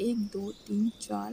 1 2 3 4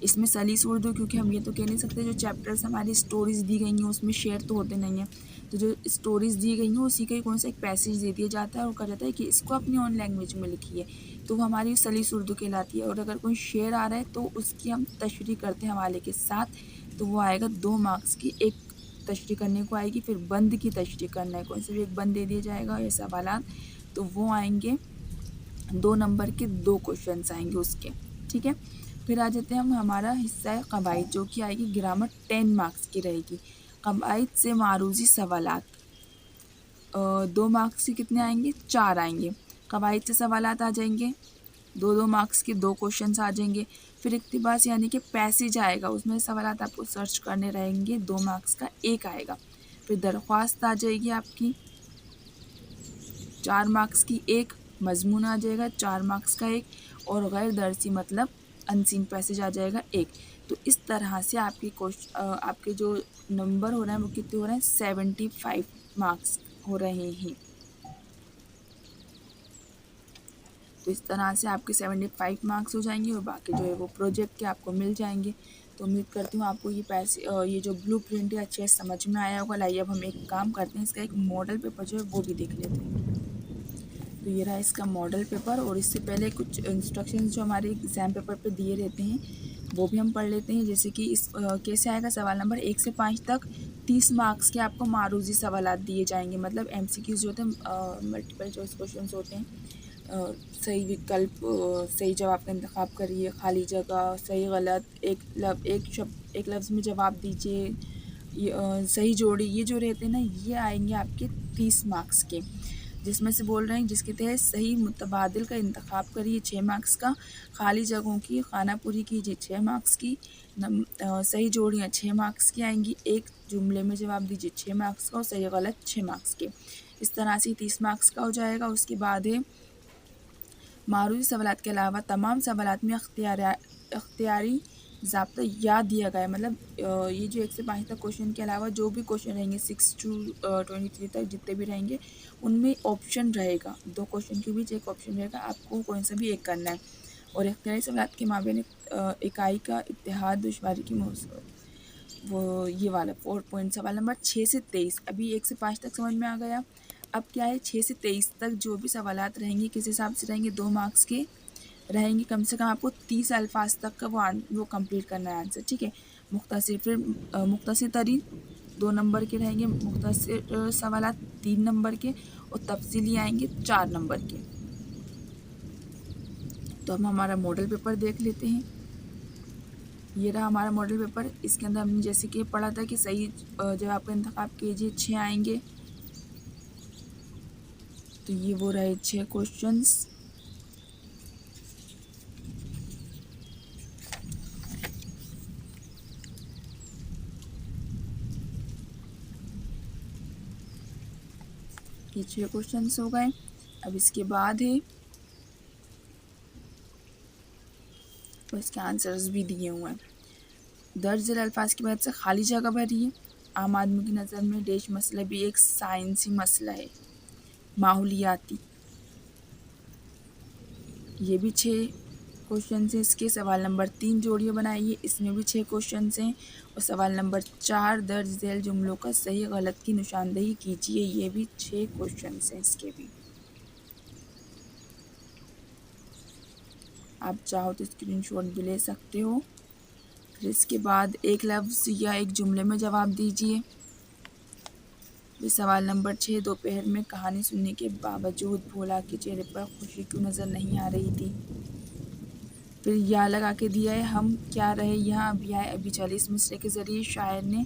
اس میں سلیس اردو، کیونکہ ہم یہ تو کہہ نہیں سکتے جو چیپٹرز ہماری اسٹوریز دی گئی ہیں اس میں شیئر تو ہوتے نہیں ہیں، تو جو اسٹوریز دی گئی ہیں اسی کا ہی کون سا ایک پیسیج دے دیا جاتا ہے اور کہا جاتا ہے کہ اس کو اپنی اون لینگویج میں لکھیے، تو وہ ہماری سلیس اردو کہلاتی ہے۔ اور اگر کوئی شعر آ رہا ہے تو اس کی ہم تشریح کرتے ہیں حوالے کے ساتھ، تو وہ آئے گا 2 مارکس کی، ایک تشریح کرنے کو آئے گی، پھر بند کی تشریح کرنا ہے، کوئی سے بھی ایک بند دے دیا جائے گا یا سوالات، تو وہ آئیں گے 2 نمبر کے 2 کوشچنس آئیں گے اس کے، ٹھیک ہے۔ پھر آ جاتے ہیں ہم ہمارا حصہ ہے قواعد، جو کہ آئے گی گرامر 10 مارکس کی رہے گی۔ قواعد سے معروضی سوالات 2 مارکس کے کتنے آئیں گے؟ 4 آئیں گے۔ قواعد سے سوالات آ جائیں گے 2 مارکس کے 2 کوشچنس آ جائیں گے۔ پھر اقتباس یعنی کہ پیسیج آئے گا، اس میں سوالات آپ کو سرچ کرنے رہیں گے، 2 مارکس کا 1 آئے گا۔ پھر درخواست آ جائے گی آپ کی 4 مارکس کی 1، مضمون آ جائے گا 4 مارکس کا 1، اور غیر درسی مطلب انسین پیسیج آ جائے گا 1۔ تو اس طرح سے آپ کے جو نمبر ہو رہے ہیں وہ کتنے ہو رہے ہیں؟ 75 مارکس ہو رہے ہیں۔ تو اس طرح سے آپ کے 75 مارکس ہو جائیں گے، اور باقی جو ہے وہ پروجیکٹ کے آپ کو مل جائیں گے۔ تو امید کرتی ہوں آپ کو یہ جو بلو پرنٹ ہے اچھے سمجھ میں آیا ہوگا۔ لائیے اب ہم ایک کام کرتے ہیں، اس کا ایک ماڈل پیپر جو ہے وہ بھی دیکھ لیتے ہیں۔ تو یہ رہا اس کا ماڈل پیپر، اور اس سے پہلے کچھ انسٹرکشنز جو ہمارے ایگزام پیپر پہ دیے رہتے ہیں وہ بھی ہم پڑھ لیتے ہیں۔ جیسے کہ اس کیسے آئے گا؟ سوال نمبر 1 سے 5 تک 30 مارکس کے آپ کو معروضی سوالات دیے جائیں گے، مطلب MCQs جو ہوتے ہیں، ملٹیپل چوائس کوشچنس ہوتے ہیں۔ صحیح وکلپ، صحیح جواب کا انتخاب کریے، خالی جگہ، صحیح غلط، ایک لفظ میں جواب دیجیے، صحیح جوڑی، یہ جو رہتے ہیں نا یہ آئیں گے آپ کے 30 مارکس کے، جس میں سے بول رہے ہیں جس کے تحت صحیح متبادل کا انتخاب کریے 6 مارکس کا، خالی جگہوں کی خانہ پوری کیجیے 6 مارکس کی، صحیح جوڑیاں 6 مارکس کی آئیں گی، ایک جملے میں جواب دیجیے 6 مارکس کا، اور صحیح غلط 6 مارکس کے۔ اس طرح سے 30 مارکس کا ہو جائے گا۔ اس کے بعد ہے معروضی سوالات کے علاوہ تمام سوالات میں اختیاری ضابطہ یاد دیا گیا ہے، مطلب یہ جو 1 سے 5 تک کوشچن کے علاوہ جو بھی کوشچن رہیں گے 6 to 23 تک جتنے بھی رہیں گے ان میں آپشن رہے گا، 2 کوشچن کے بیچ ایک آپشن رہے گا، آپ کو کون سا بھی ایک کرنا ہے۔ اور اختیاری سوالات کے مابین اکائی کا اتحاد دشواری کی وہ یہ والا 4 پوائنٹ، سوال نمبر 6 سے 23، ابھی 1 سے 5 تک سمجھ میں آ گیا۔ اب کیا ہے 6 سے 23 تک جو بھی سوالات رہیں گے کس حساب سے رہیں گے؟ 2 مارکس کے رہیں گے، کم سے کم آپ کو 30 الفاظ تک کا وہ کمپلیٹ کرنا ہے آنسر، ٹھیک ہے۔ مختصر، پھر مختصر ترین 2 نمبر کے رہیں گے، مختصر سوالات 3 نمبر کے، اور تفصیلی آئیں گے 4 نمبر کے۔ تو ہم ہمارا ماڈل پیپر دیکھ لیتے ہیں۔ یہ رہا ہمارا ماڈل پیپر، اس کے اندر ہم نے جیسے کہ پڑھا تھا کہ صحیح جواب کا انتخاب کیجیے 6 آئیں گے، تو یہ وہ رہے 6 کوشچنس۔ یہ 6 کوشچنس ہو گئے۔ اب اس کے بعد ہے اس کے آنسرز بھی دیے ہوئے ہیں۔ درج ذیل الفاظ کی مدد سے خالی جگہ بھریے۔ عام آدمی کی نظر میں ڈیش مسئلہ بھی ایک سائنسی مسئلہ ہے، ماحولیاتی۔ یہ بھی 6 کوشچنس ہیں اس کے۔ سوال نمبر 3 جوڑیاں بنائیے، اس میں بھی 6 کوشچنس ہیں۔ اور سوال نمبر 4 درج ذیل جملوں کا صحیح غلط کی نشاندہی کیجیے، یہ بھی 6 کوشچنس ہیں اس کے بھی۔ آپ چاہو تو اسکرین شاٹ بھی لے سکتے ہو۔ پھر اس کے بعد ایک لفظ یا ایک جملے میں جواب دیجیے۔ پھر سوال نمبر 6 دوپہر میں کہانی سننے کے باوجود بھولا کے چہرے پر خوشی کیوں نظر نہیں آ رہی تھی؟ پھر یا لگا کے دیا ہے، ہم کیا رہے یہاں ابھی آئے ابھی چلے۔ اس مصرعے کے ذریعے شاعر نے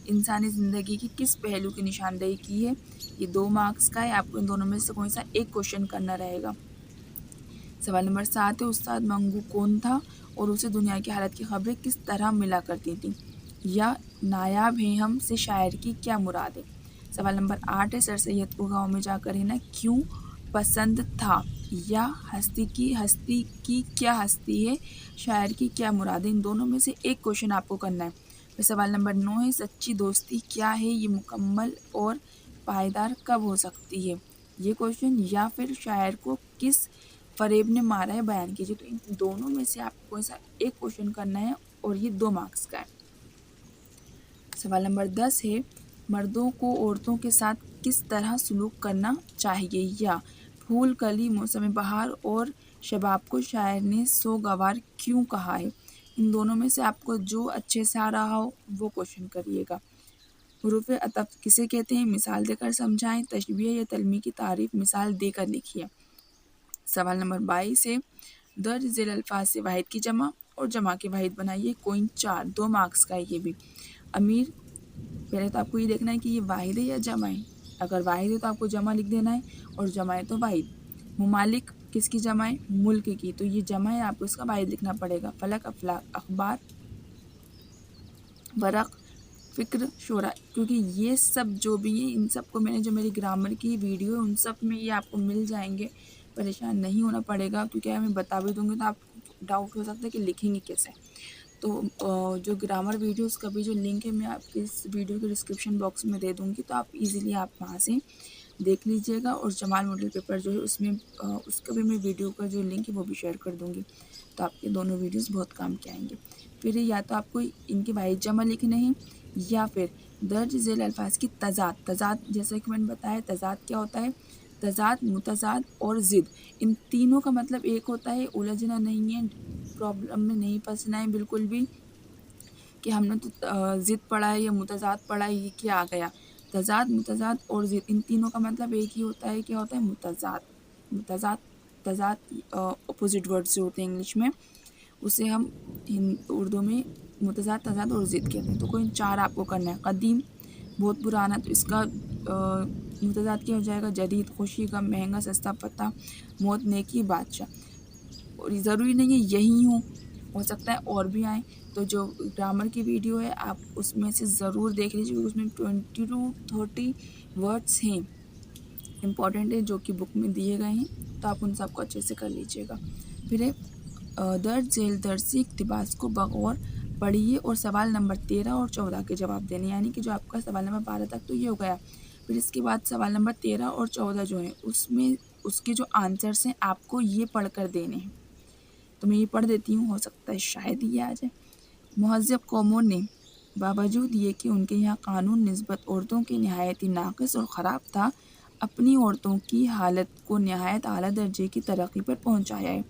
انسانی زندگی کی کس پہلو کی نشاندہی کی ہے؟ یہ 2 مارکس کا ہے، آپ کو ان دونوں میں سے کون سا ایک کوشچن کرنا رہے گا۔ سوال نمبر 7 ہے، استاد منگو کون تھا اور اسے دنیا کی حالت کی خبریں کس طرح ملا کرتی تھیں؟ یا نایاب ہیں ہم سے شاعر کی کیا مراد ہے؟ سوال نمبر 8 ہے، سر سید کو گاؤں میں جا کر رہنا کیوں پسند تھا؟ یا ہستی کی کیا ہستی ہے، شاعر کی کیا مراد ہے؟ ان دونوں میں سے ایک کوشچن آپ کو کرنا ہے۔ پھر سوال نمبر 9 ہے، سچی دوستی کیا ہے، یہ مکمل اور پائیدار کب ہو سکتی ہے؟ یہ کوشچن، یا پھر شاعر کو کس فریب نے مارا ہے بیان کیجیے۔ تو ان دونوں میں سے آپ کو کون سا ایک کوشچن کرنا ہے اور یہ 2 مارکس کا ہے۔ سوال نمبر 10 ہے مردوں کو عورتوں کے ساتھ کس طرح سلوک کرنا چاہیے؟ یا پھول کلی موسم بہار اور شباب کو شاعر نے سوگوار کیوں کہا ہے؟ ان دونوں میں سے آپ کو جو اچھے سے آ رہا ہو وہ کوشچن کریے گا۔ حروف عطف کسے کہتے ہیں؟ مثال دے کر سمجھائیں۔ تشبیہ یا تلمیح کی تعریف مثال دے کر لکھیے۔ سوال نمبر 22 ہے درج ذیل الفاظ سے واحد کی جمع اور جمع کے واحد بنائیے۔ کوئن 4، 2 مارکس کا ہے یہ بھی۔ امیر، پہلے تو آپ کو یہ دیکھنا ہے کہ یہ واحد ہے یا جمع ہے۔ اگر واحد ہے تو آپ کو جمع لکھ دینا ہے اور جمع ہے تو واحد۔ ممالک کس کی جمع ہے؟ ملک کی، تو یہ جمع ہے، آپ کو اس کا واحد لکھنا پڑے گا۔ فلک، افلاک، اخبار، ورق، فکر، شعرا، کیونکہ یہ سب جو بھی ہیں ان سب کو میں نے جو میری گرامر کی ویڈیو ہے ان سب میں یہ آپ کو مل جائیں گے، پریشان نہیں ہونا پڑے گا، کیونکہ میں بتا بھی دوں گی تو آپ کو ڈاؤٹ ہو سکتا ہے کہ لکھیں گے کیسے۔ تو جو گرامر ویڈیوز کا بھی جو لنک ہے میں آپ کے اس ویڈیو کے ڈسکرپشن باکس میں دے دوں گی، تو آپ ایزیلی آپ وہاں سے دیکھ لیجئے گا۔ اور جمال ماڈل پیپر جو ہے اس میں اس کا بھی میں ویڈیو کا جو لنک ہے وہ بھی شیئر کر دوں گی، تو آپ کے دونوں ویڈیوز بہت کام کے آئیں گے۔ پھر یا تو آپ کو ان کے واحد جمع لکھنے ہیں یا پھر درج ذیل الفاظ کی تضاد۔ تضاد جیسا کہ میں نے بتایا تضاد کیا ہوتا ہے؟ تضاد، متضاد اور ضد، ان تینوں کا مطلب ایک ہوتا ہے۔ الجھنا نہیں ہے، پرابلم میں نہیں پھنسنا ہے بالکل بھی کہ ہم نے تو ضد پڑھا ہے یا متضاد پڑھا ہے، یہ کیا آ گیا۔ تضاد، متضاد اور ضد، ان تینوں کا مطلب ایک ہی ہوتا ہے۔ کیا ہوتا ہے؟ متضاد۔ متضاد، تضاد اپوزٹ ورڈ سے ہوتے ہیں انگلش میں، اسے ہم اردو میں متضاد، تضاد اور ضد کہتے ہیں۔ تو کوئی 4 آپ کو کرنا ہے۔ قدیم، بہت پرانا، تو اس کا متضاد کیا ہو جائے گا؟ جدید، خوشی، غم، مہنگا، سستا، پتہ، موت، نیکی، بادشاہ۔ اور ضروری نہیں ہے یہی ہو سکتا ہے اور بھی آئیں۔ تو جو گرامر کی ویڈیو ہے آپ اس میں سے ضرور دیکھ لیجیے، کیونکہ اس میں 20 to 30 ورڈس ہیں امپورٹنٹ ہے جو کہ بک میں دیے گئے ہیں، تو آپ ان سب کو اچھے سے کر لیجیے گا۔ پھر درج ذیل درسی اقتباس کو بغور پڑھیے اور سوال نمبر 13 اور 14 کے جواب دینے، یعنی کہ جو آپ کا سوال نمبر 12 تک تو یہ ہو گیا۔ پھر اس کے بعد سوال نمبر 13 اور 14 جو ہیں اس میں اس کے جو آنسرس ہیں آپ کو یہ پڑھ کر دینے ہیں۔ تو میں یہ پڑھ دیتی ہوں، ہو سکتا ہے شاید یہ آ جائے۔ مہذب قوموں نے باوجود یہ کہ ان کے یہاں قانون نسبت عورتوں کے نہایت ہی ناقص اور خراب تھا، اپنی عورتوں کی حالت کو نہایت اعلیٰ درجے کی ترقی پر پہنچایا ہے،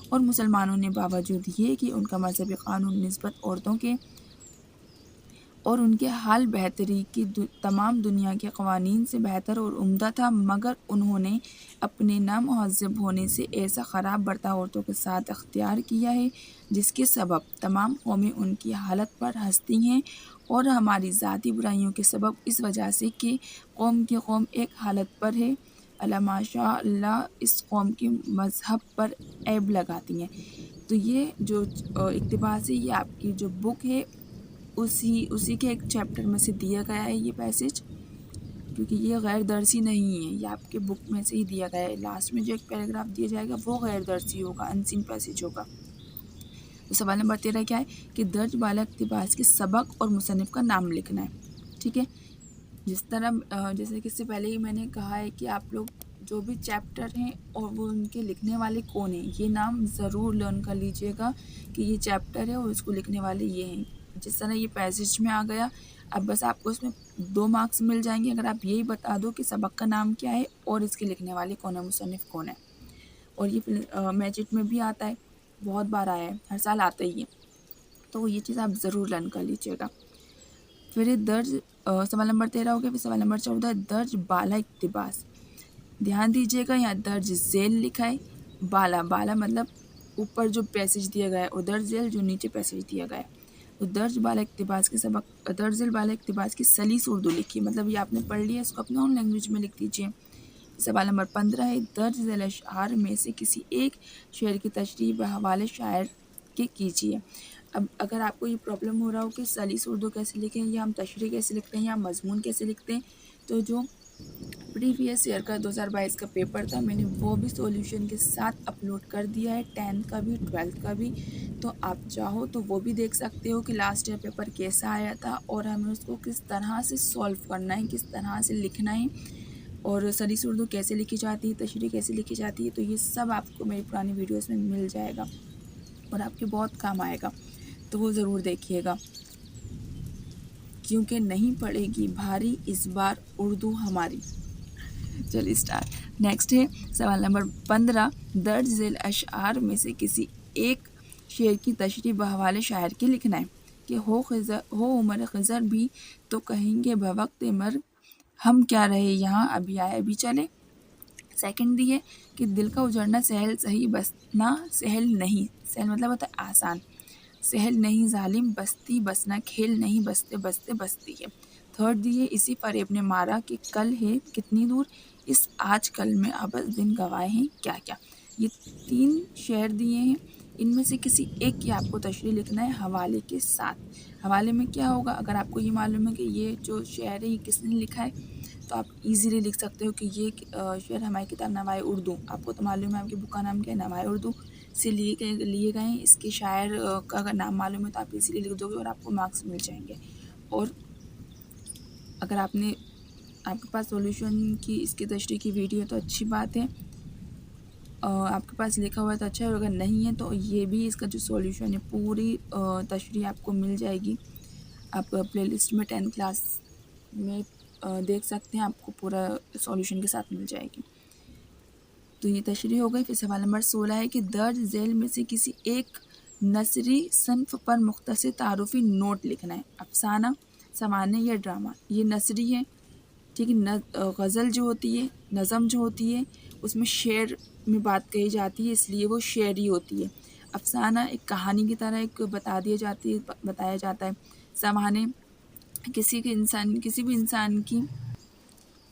اور مسلمانوں نے باوجود یہ کہ ان کا مذہبی قانون نسبت عورتوں کے اور ان کے حال بہتری کی تمام دنیا کے قوانین سے بہتر اور عمدہ تھا، مگر انہوں نے اپنے نامہذب ہونے سے ایسا خراب برتاؤ عورتوں کے ساتھ اختیار کیا ہے جس کے سبب تمام قومیں ان کی حالت پر ہنستی ہیں، اور ہماری ذاتی برائیوں کے سبب اس وجہ سے کہ قوم کی قوم ایک حالت پر ہے، اللہ ماشاء اللہ اس قوم کے مذہب پر عیب لگاتی ہیں۔ تو یہ جو اقتباس ہے یہ آپ کی جو بک ہے اسی کے ایک چیپٹر میں سے دیا گیا ہے یہ پیسج، کیونکہ یہ غیر درسی نہیں ہے، یہ آپ کے بک میں سے ہی دیا گیا ہے۔ لاسٹ میں جو ایک پیراگراف دیا جائے گا وہ غیر درسی ہوگا، انسین پیسج ہوگا۔ تو سوال نمبر 13 کیا ہے کہ درج بالا اقتباس کے سبق اور مصنف کا نام لکھنا ہے، ٹھیک ہے۔ جس طرح جیسے کہ اس سے پہلے ہی میں نے کہا ہے کہ آپ لوگ جو بھی چیپٹر ہیں اور وہ ان کے لکھنے والے کون ہیں یہ نام ضرور لرن کر لیجئے گا کہ یہ چیپٹر ہے اور اس کو لکھنے والے یہ ہیں۔ جس طرح یہ پیسج میں آ گیا، اب بس آپ کو اس میں 2 مارکس مل جائیں گے اگر آپ یہی بتا دو کہ سبق کا نام کیا ہے اور اس کے لکھنے والے کون ہے، مصنف کون ہے۔ اور یہ میچٹ میں بھی آتا ہے، بہت بار آیا ہے، ہر سال آتا ہی ہے، تو یہ چیز آپ ضرور لرن کر لیجئے گا۔ پھر درج سوال نمبر 13 ہو گیا۔ پھر سوال نمبر 14 درج بالا اقتباس، دھیان دیجئے گا یہاں درج ذیل لکھا ہے، بالا مطلب اوپر جو پیسج دیا گیا ہے، اور درج ذیل جو نیچے پیسج دیا گیا ہے۔ تو درج بالا اقتباس کے سبق، درج ذیل بالا اقتباس کی سلیس اردو لکھی، مطلب یہ آپ نے پڑھ لیا، اس کو اپنے اون لینگویج میں لکھ دیجئے۔ سوال نمبر 15 ہے درج ذیل اشعار میں سے کسی ایک شعر کی تشریح بحوالے شاعر کے کیجیے۔ اب اگر آپ کو یہ پرابلم ہو رہا ہو کہ سلیس اردو کیسے لکھیں، یا ہم تشریح کیسے لکھتے ہیں، یا مضمون کیسے لکھتے ہیں، تو جو پریویس ایئر کا 2022 کا پیپر تھا میں نے وہ بھی سولوشن کے ساتھ اپلوڈ کر دیا ہے، 10th کا بھی 12th کا بھی، تو آپ چاہو تو وہ بھی دیکھ سکتے ہو کہ لاسٹ ایئر پیپر کیسا آیا تھا اور ہمیں اس کو کس طرح سے سولو کرنا ہے، کس طرح سے لکھنا ہے، اور سلیس اردو کیسے لکھی جاتی ہے، تشریح کیسے لکھی جاتی ہے، تو یہ سب آپ کو میری پرانی ویڈیوز میں مل جائے گا اور آپ کے بہت کام آئے گا۔ تو وہ ضرور دیکھیے گا، کیونکہ نہیں پڑے گی بھاری اس بار اردو ہماری۔ چلیے اسٹارٹ۔ نیکسٹ ہے سوال نمبر 15، درج ذیل اشعار میں سے کسی ایک شعر کی تشریح بحوالے شاعر کے لکھنا ہے کہ ہو عمر خضر بھی تو کہیں گے بوقت مرگ، ہم کیا رہے یہاں ابھی آئے ابھی چلے۔ سیکنڈ دی ہے کہ دل کا اجڑنا سہل سہی بسنا سہل نہیں، سہل مطلب ہوتا ہے آسان، سہل نہیں ظالم بستی بسنا کھیل نہیں، بستے بستے بستی ہے۔ تھرڈ دی ہے اسی فریب نے مارا کہ کل ہے کتنی دور، اس آج کل میں ابد دن گوائے ہیں کیا کیا۔ یہ 3 شعر دیے ہیں، ان میں سے کسی ایک کی آپ کو تشریح لکھنا ہے حوالے کے ساتھ۔ حوالے میں کیا ہوگا، اگر آپ کو یہ معلوم ہے کہ یہ جو شعر ہے یہ کس نے لکھا ہے تو آپ ایزیلی لکھ سکتے ہو کہ یہ شعر ہماری کتاب نوائے اردو، آپ کو تو معلوم ہے آپ کی بک کا نام کیا ہے، نوائے اردو سے لیے گئے ہیں۔ اس کے شاعر کا اگر نام معلوم ہے تو آپ ایزیلی لکھ دو گے اور آپ کو مارکس مل جائیں گے۔ اور اگر آپ کے پاس سولوشن کی اس کی تشریح کی ویڈیو ہے تو اچھی بات ہے، آپ کے پاس لکھا ہوا ہے تو اچھا ہے، اور اگر نہیں ہے تو یہ بھی اس کا جو سولوشن ہے پوری تشریح آپ کو مل جائے گی۔ آپ پلے لسٹ میں 10 کلاس میں دیکھ سکتے ہیں، آپ کو پورا سولوشن کے ساتھ مل جائے گی۔ تو یہ تشریح ہو گئی۔ پھر سوال نمبر 16 ہے کہ درج ذیل میں سے کسی ایک نثری صنف پر مختصر تعارفی نوٹ لکھنا ہے، افسانہ، سمانح یا ڈرامہ۔ یہ نثری ہے، ٹھیک ہے۔ غزل جو ہوتی ہے، نظم جو ہوتی ہے، اس میں شعر میں بات کہی جاتی ہے، اس لیے وہ شعری ہوتی ہے۔ افسانہ ایک کہانی کی طرح ایک بتایا جاتا ہے۔ سمانح کسی بھی انسان کی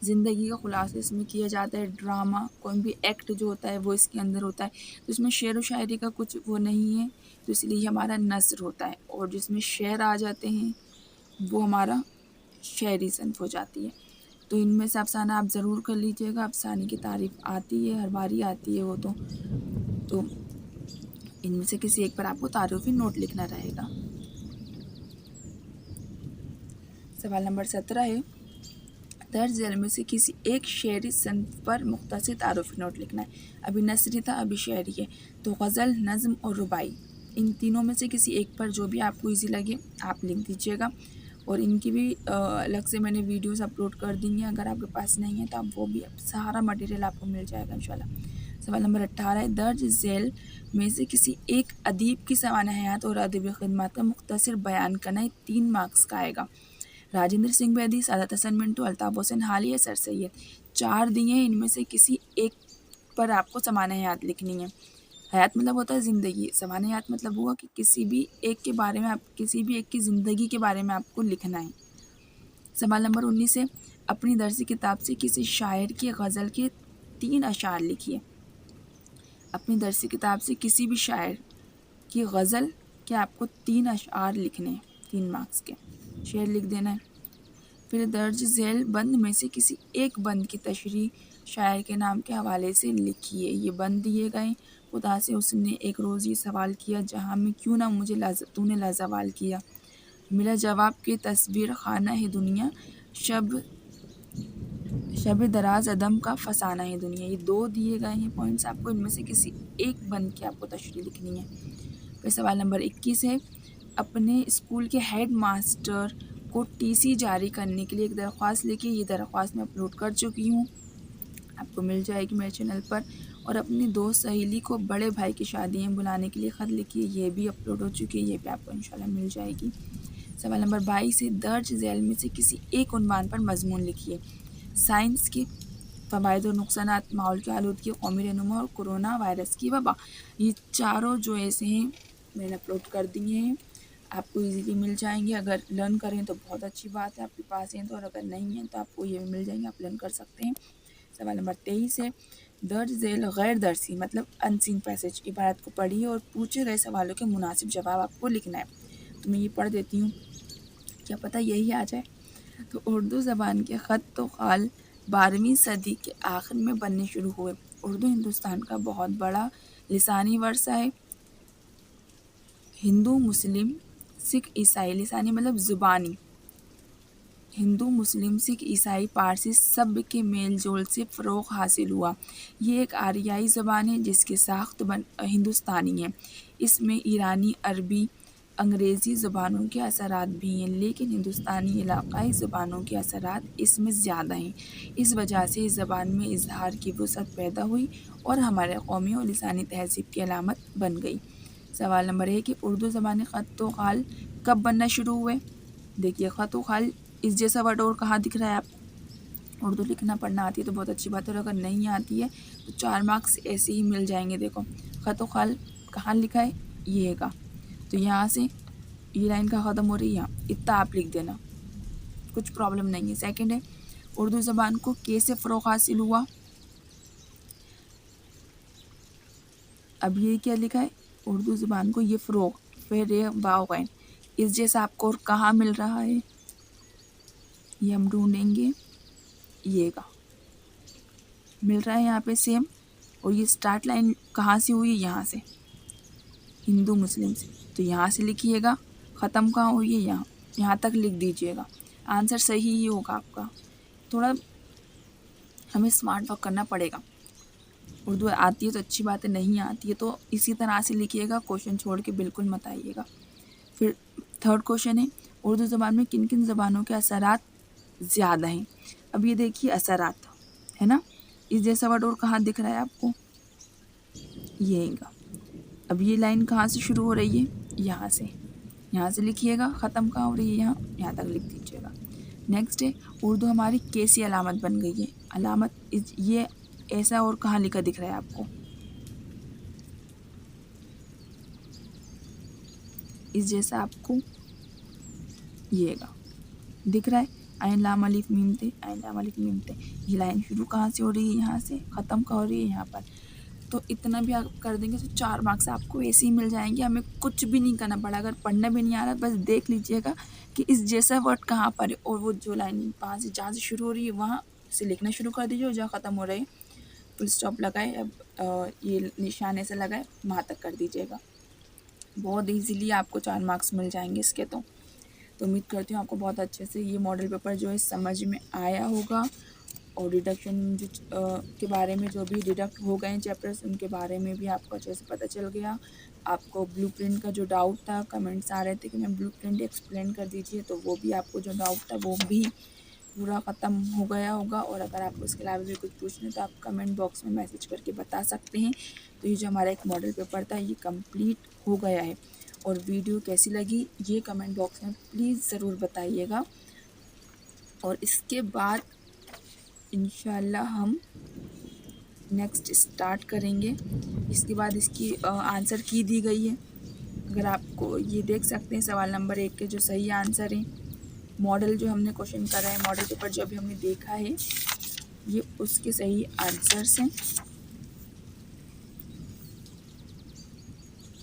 زندگی کا خلاصہ اس میں کیا جاتا ہے۔ ڈرامہ کوئی بھی ایکٹ جو ہوتا ہے وہ اس کے اندر ہوتا ہے، تو اس میں شعر و شاعری کا کچھ وہ نہیں ہے، تو اس لیے ہمارا نثر ہوتا ہے، اور جس میں شعر آ جاتے ہیں وہ ہمارا شعری صنف ہو جاتی ہے۔ تو ان میں سے افسانہ آپ ضرور کر لیجیے گا، افسانے کی تعریف آتی ہے، ہر باری آتی ہے وہ تو ان میں سے کسی ایک پر آپ کو تعارفی نوٹ لکھنا رہے گا۔ سوال نمبر 17 ہے درج ذیل میں سے کسی ایک شعری صنف پر مختصر تعارفی نوٹ لکھنا ہے۔ ابھی نثری تھا، ابھی شعری ہے، تو غزل، نظم اور رباعی، ان تینوں میں سے کسی ایک پر جو بھی آپ کو ایزی لگے آپ لکھ دیجیے گا، اور ان کی بھی الگ سے میں نے ویڈیوز اپلوڈ کر دی ہیں، اگر آپ کے پاس نہیں ہے تو آپ وہ بھی سارا مٹیریل آپ کو مل جائے گا انشاءاللہ۔ سوال نمبر 18 ہے درج ذیل میں سے کسی ایک ادیب کی سوانح حیات اور ادبی خدمات کا مختصر بیان کرنا، 3 مارکس کا آئے گا۔ راجندر سنگھ بیدی، سعادت حسن منٹو، الطاف حسین حالی یا سر سید، 4 دیے ہیں، ان میں سے کسی ایک پر آپ کو سوانح حیات لکھنی ہے۔ حیات مطلب ہوتا ہے زندگی، سوانح حیات مطلب ہوا کہ کسی بھی ایک کے بارے میں کسی بھی ایک کی زندگی کے بارے میں آپ کو لکھنا ہے۔ سوال نمبر 19 ہے اپنی درسی کتاب سے کسی شاعر کی غزل کے 3 اشعار لکھیے۔ اپنی درسی کتاب سے کسی بھی شاعر کی غزل کے آپ کو 3 اشعار لکھنے ہیں، 3 مارکس کے، شعر لکھ دینا ہے۔ پھر درج ذیل بند میں سے کسی ایک بند کی تشریح شاعر کے نام کے حوالے سے لکھیے۔ یہ بند دیے گئے، خدا سے اس نے ایک روز یہ سوال کیا جہاں میں کیوں نہ مجھے تو نے لازوال کیا، ملا جواب کہ تصویر خانہ ہے دنیا، شب دراز عدم کا فسانہ ہے دنیا۔ یہ 2 دیے گئے ہیں پوائنٹس آپ کو، ان میں سے کسی ایک بند کی آپ کو تشریح لکھنی ہے۔ پھر سوال نمبر 21 ہے اپنے اسکول کے ہیڈ ماسٹر کو ٹی سی جاری کرنے کے لیے ایک درخواست لکھی۔ یہ درخواست میں اپلوڈ کر چکی ہوں، آپ کو مل جائے گی میرے چینل پر۔ اور اپنی دوست سہیلی کو بڑے بھائی کی شادی میں بلانے کے لیے خط لکھیے، یہ بھی اپلوڈ ہو چکی ہے، یہ بھی آپ کو انشاءاللہ مل جائے گی۔ سوال نمبر 22 ہے درج ذیل میں سے کسی ایک عنوان پر مضمون لکھیے۔ سائنس کے فوائد اور نقصانات، ماحول کی آلودگی، قومی رہنما اور کورونا وائرس کی وبا۔ یہ چاروں جو ایسے ہیں میں نے اپلوڈ کر دیے ہیں، آپ کو ایزیلی مل جائیں گے۔ اگر لرن کریں تو بہت اچھی بات ہے، آپ کے پاس ہیں تو، اور اگر نہیں ہیں تو آپ کو یہ بھی مل جائیں گے، آپ لرن کر سکتے ہیں۔ سوال نمبر 23 ہے درج ذیل غیر درسی مطلب ان سین پیسج عبارت کو پڑھیے اور پوچھے گئے سوالوں کے مناسب جواب آپ کو لکھنا ہے۔ تو میں یہ پڑھ دیتی ہوں، کیا پتہ یہی آ جائے۔ تو اردو زبان کے خط و خال 12ویں صدی کے آخر میں بننے شروع ہوئے۔ اردو ہندوستان کا بہت بڑا لسانی ورثہ ہے۔ ہندو، مسلم، سکھ، عیسائی، لسانی مطلب زبانی، ہندو، مسلم، سکھ، عیسائی، پارسی سب کے میل جول سے فروغ حاصل ہوا۔ یہ ایک آریائی زبان ہے جس کی ساخت ہندوستانی ہے۔ اس میں ایرانی، عربی، انگریزی زبانوں کے اثرات بھی ہیں، لیکن ہندوستانی علاقائی زبانوں کے اثرات اس میں زیادہ ہیں۔ اس وجہ سے اس زبان میں اظہار کی وسعت پیدا ہوئی اور ہمارے قومی اور لسانی تہذیب کی علامت بن گئی۔ سوال نمبر 1 کہ اردو زبانی خط و خال کب بننا شروع ہوئے؟ دیکھیے خط و خال اس جیسا ورڈ اور کہاں دکھ رہا ہے آپ کو؟ اردو لکھنا پڑھنا آتی ہے تو بہت اچھی بات ہے، اور اگر نہیں آتی ہے تو 4 مارکس ایسے ہی مل جائیں گے۔ دیکھو خط و خال کہاں لکھا ہے، یہ گا، تو یہاں سے یہ لائن کا ختم ہو رہی ہے، یہاں اتنا آپ لکھ دینا، کچھ پرابلم نہیں ہے۔ سیکنڈ ہے اردو زبان کو کیسے فروغ حاصل ہوا؟ اب یہ کیا لکھا ہے، اردو زبان کو یہ فروغ، پھر یہ واو غین اس جیسا آپ کو اور کہاں مل رہا ہے، یہ ہم ڈھونڈیں گے، یہ گا مل رہا ہے یہاں پہ سیم، اور یہ سٹارٹ لائن کہاں سے ہوئی، یہاں سے، ہندو مسلم سے، تو یہاں سے لکھیے گا، ختم کہاں ہوئی ہے، یہاں تک لکھ دیجیے گا، آنسر صحیح ہی ہوگا آپ کا۔ تھوڑا ہمیں اسمارٹ ورک کرنا پڑے گا، اردو آتی ہے تو اچھی بات ہے، نہیں آتی ہے تو اسی طرح سے لکھیے گا، کوشچن چھوڑ کے بالکل مت آئیے گا۔ پھر تھرڈ کوشچن ہے اردو زبان میں کن کن زبانوں کے اثرات زیادہ ہیں؟ اب یہ دیکھیے اثرات ہے نا، اس جیسا ورڈ اور کہاں دکھ رہا ہے آپ کو، یہ گا۔ اب یہ لائن کہاں سے شروع ہو رہی ہے، یہاں سے لکھیے گا، ختم کہاں ہو رہی ہے، یہاں تک لکھ دیجیے گا۔ نیکسٹ ہے اردو ہماری کیسی علامت بن گئی ہے؟ علامت یہ ایسا اور کہاں لکھا دکھ رہا ہے آپ کو، اس جیسا آپ کو یہ گا دکھ رہا ہے، عین لام الف میم تے، عین لام الف میم تے، یہ لائن شروع کہاں سے ہو رہی ہے، یہاں سے، ختم کہاں ہو رہی ہے، یہاں پر۔ تو اتنا بھی آپ کر دیں گے تو 4 مارکس آپ کو ایسے ہی مل جائیں گے، ہمیں کچھ بھی نہیں کرنا پڑا، اگر پڑھنا بھی نہیں آ رہا بس دیکھ لیجئے گا کہ اس جیسا ورڈ کہاں پر ہے، اور وہ جو لائن جہاں سے شروع ہو رہی ہے وہاں سے لکھنا شروع کر دیجیے، اور جہاں ختم ہو رہے فل اسٹاپ لگائے، اب یہ نشان ایسے لگائے وہاں تک کر دیجیے گا، بہت ایزیلی آپ کو 4 مارکس مل جائیں گے اس کے۔ تو امید کرتی ہوں آپ کو بہت اچھے سے یہ ماڈل پیپر جو ہے سمجھ میں آیا ہوگا، اور ڈیڈکشن کے بارے میں جو بھی ڈیڈکٹ ہو گئے ہیں چیپٹرز ان کے بارے میں بھی آپ کو اچھے سے پتہ چل گیا۔ آپ کو بلو پرنٹ کا جو ڈاؤٹ تھا، کمنٹس آ رہے تھے کہ میں بلو پرنٹ ایکسپلین کر دیجیے، تو وہ بھی آپ کو جو ڈاؤٹ تھا وہ بھی پورا ختم ہو گیا ہوگا، اور اگر آپ کو اس کے علاوہ بھی کچھ پوچھنا ہے تو آپ کمنٹ باکس میں میسج کر کے بتا سکتے ہیں۔ تو یہ جو ہمارا ایک ماڈل پیپر تھا یہ کمپلیٹ ہو گیا ہے، اور ویڈیو کیسی لگی یہ کمنٹ باکس میں پلیز ضرور بتائیے گا، اور اس کے بعد انشاءاللہ ہم نیکسٹ اسٹارٹ کریں گے۔ اس کے بعد اس کی آنسر کی دی گئی ہے، اگر آپ کو یہ دیکھ سکتے ہیں سوال نمبر 1 کے جو صحیح آنسر ہیں، ماڈل جو ہم نے کوشچن کرا ہے، ماڈل پیپر جو ابھی ہم نے دیکھا ہے یہ اس کے صحیح آنسرس ہیں۔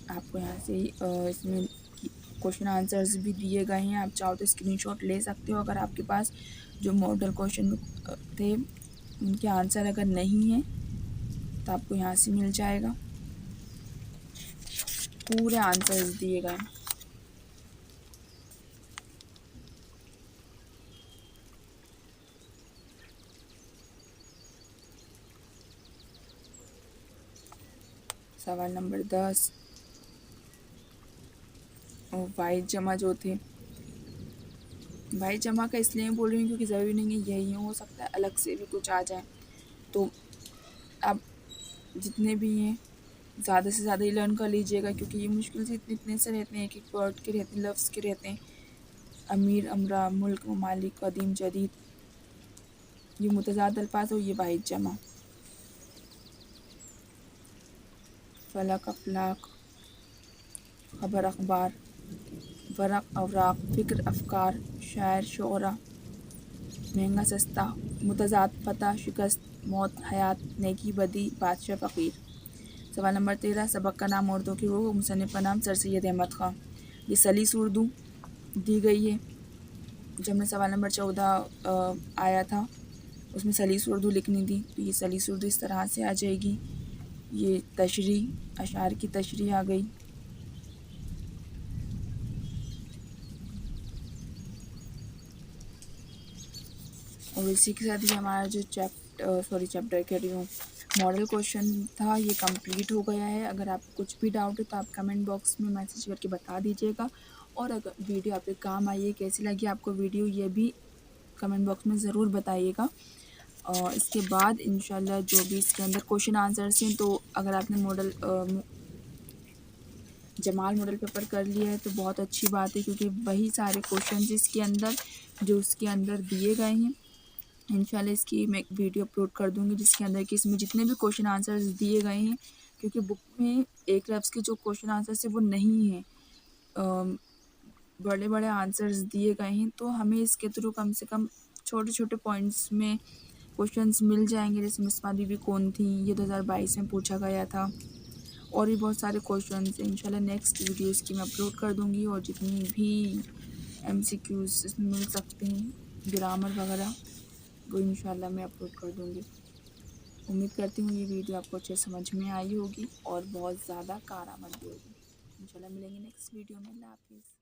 آپ کو یہاں سے اس میں کوشچن آنسرز بھی دیے گئے ہیں، آپ چاہو تو اسکرین شاٹ لے سکتے ہو، اگر آپ کے پاس جو ماڈل کوشچن تھے ان کے آنسر اگر نہیں ہیں تو آپ کو یہاں سے مل جائے گا، پورے آنسرز دیے گئے ہیں۔ سوال نمبر 10 واحد جمع جو تھے، واحد جمع کا اس لیے بول رہی ہوں کیونکہ ضروری نہیں ہے یہی ہو سکتا ہے الگ سے بھی کچھ آ جائیں، تو آپ جتنے بھی ہیں زیادہ سے زیادہ ہی لرن کر لیجئے گا، کیونکہ یہ مشکل سے اتنے سے رہتے ہیں، ایک ورڈ کے رہتے ہیں، لفظ کے رہتے ہیں، امیر، امرا، ملک، ممالک، قدیم، جدید، یہ متضاد الفاظ ہو، یہ واحد جمع، فلک، افلاک، خبر، اخبار، ورق، اوراق، فکر، افکار، شاعر، شعرا، مہنگا، سستا، متضاد، فتح، شکست، موت، حیات، نیکی، بدی، بادشاہ، فقیر۔ سوال نمبر 13 سبق کا نام اردو کی ہو، مصنف کا نام سر سید احمد خان، یہ سلیس اردو دی گئی ہے، جب میں سوال نمبر 14 آیا تھا اس میں سلیس اردو لکھنی تھی، تو یہ سلیس اردو اس طرح سے آ جائے گی، یہ تشریح، اشعار کی تشریح آ گئی، اور اسی کے ساتھ یہ ہمارا جو چیپٹر کہہ رہی ہوں ماڈل کویشچن تھا یہ کمپلیٹ ہو گیا ہے. اگر آپ کو کچھ بھی ڈاؤٹ ہے تو آپ کمنٹ باکس میں میسیج کر کے بتا دیجیے گا. اور اگر ویڈیو آپ کے کام آئی ہے, کیسی لگی آپ کو ویڈیو, یہ بھی کمنٹ باکس میں ضرور بتائیے گا. اور اس کے بعد انشاءاللہ جو بھی اس کے اندر کویشچن آنسرس ہیں, تو اگر آپ نے جمال ماڈل پیپر کر لیا ہے تو بہت اچھی بات ہے, کیونکہ وہی سارے کویشچنز اس کے اندر جو اس کے اندر دیے گئے ہیں. انشاءاللہ اس کی میں ایک ویڈیو اپلوڈ کر دوں گی جس کے اندر کہ اس میں جتنے بھی کویشچن آنسرز دیے گئے ہیں, کیونکہ بک میں ایک لفظ کے جو کویشچن آنسرس ہیں وہ نہیں ہیں, بڑے بڑے آنسرز دیے گئے ہیں. تو ہمیں اس کے تھرو کم سے کم چھوٹے چھوٹے پوائنٹس میں کویشچنز مل جائیں گے. جیسے مسما بی بی کون تھیں, یہ 2022 میں پوچھا گیا تھا. اور بھی بہت سارے کویشچنز ہیں. انشاءاللہ نیکسٹ ویڈیو اس کی میں اپلوڈ کر دوں گی, اور جتنی بھی MCQs اس میں مل سکتے ہیں گرامر وغیرہ وہ انشاءاللہ میں اپلوڈ کر دوں گی. امید کرتی ہوں یہ ویڈیو آپ کو اچھے سمجھ میں آئی ہوگی اور بہت زیادہ کارآمد بھی ہوگی. انشاءاللہ ملیں گے نیکسٹ ویڈیو میں. اللہ حافظ.